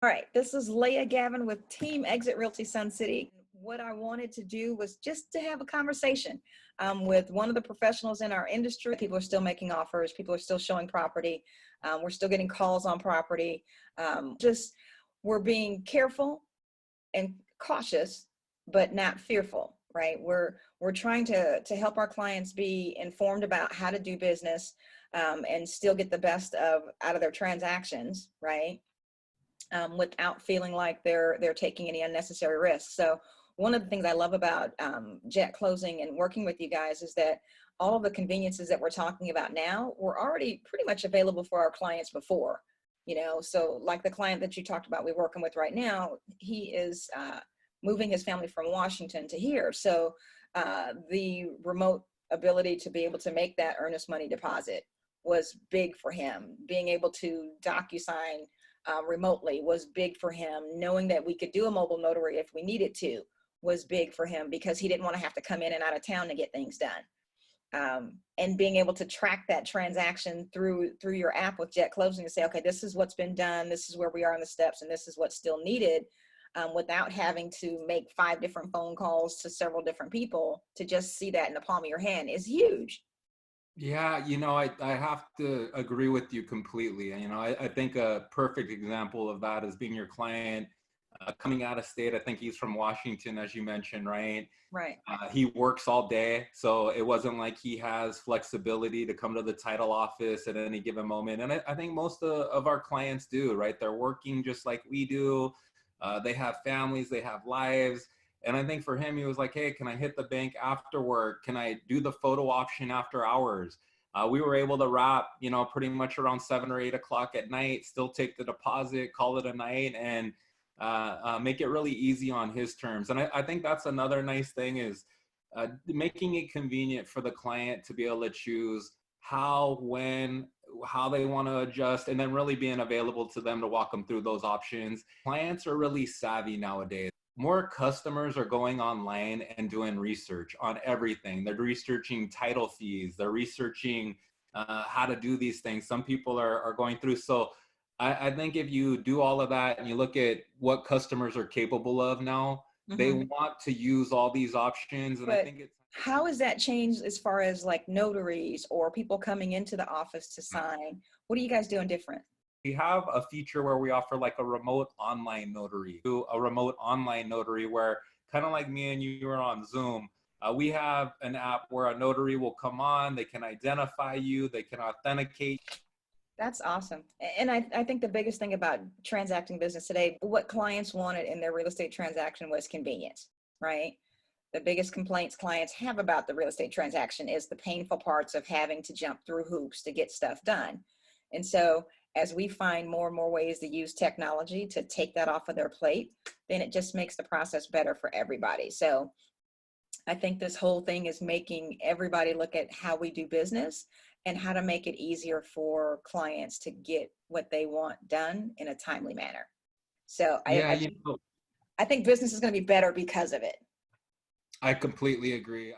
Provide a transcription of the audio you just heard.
All right, this is Laya Gavin with Team EXIT Realty Sun City. What I wanted to do was just to have a conversation with one of the professionals in our industry. People are still making offers. People are still showing property. We're still getting calls on property. Just we're being careful and cautious, but not fearful, right? We're trying to help our clients be informed about how to do business and still get the best out of their transactions, right? Without feeling like they're taking any unnecessary risks. So one of the things I love about Jet Closing and working with you guys is that all of the conveniences that we're talking about now were already pretty much available for our clients before. So like the client that you talked about we're working with right now, he is moving his family from Washington to here. So the remote ability to be able to make that earnest money deposit was big for him. Being able to DocuSign remotely was big for him. Knowing that we could do a mobile notary if we needed to was big for him because he didn't want to have to come in and out of town to get things done. And being able to track that transaction through your app with Jet Closing to say, okay, this is what's been done, this is where we are in the steps, and this is what's still needed, without having to make 5 different phone calls to several different people, to just see that in the palm of your hand is huge. Yeah, I have to agree with you completely. I think a perfect example of that is being your client coming out of state. I think he's from Washington, as you mentioned, right? Right. He works all day, so it wasn't like he has flexibility to come to the title office at any given moment. And I think most of our clients do, right? They're working just like we do. They have families, they have lives. And I think for him, he was like, hey, can I hit the bank after work? Can I do the photo option after hours? We were able to wrap, pretty much around 7 or 8 o'clock at night, still take the deposit, call it a night, and make it really easy on his terms. And I think that's another nice thing is making it convenient for the client to be able to choose how, when, how they want to adjust, and then really being available to them to walk them through those options. Clients are really savvy nowadays. More customers are going online and doing research on everything. They're researching title fees. They're researching how to do these things. Some people are going through. So I think if you do all of that and you look at what customers are capable of now, they want to use all these options. And But I think it's how has that changed as far as like notaries or people coming into the office to sign? What are you guys doing different? we have a feature where we offer like a remote online notary, where kind of like me and you are on Zoom. We have an app where a notary will come on, they can identify you, they can authenticate. That's awesome. And I think the biggest thing about transacting business today, what clients wanted in their real estate transaction was convenience, right? The biggest complaints clients have about the real estate transaction is the painful parts of having to jump through hoops to get stuff done. And so as we find more and more ways to use technology to take that off of their plate, then it just makes the process better for everybody. So I think this whole thing is making everybody look at how we do business and how to make it easier for clients to get what they want done in a timely manner. So Yeah, I think business is going to be better because of it. I completely agree.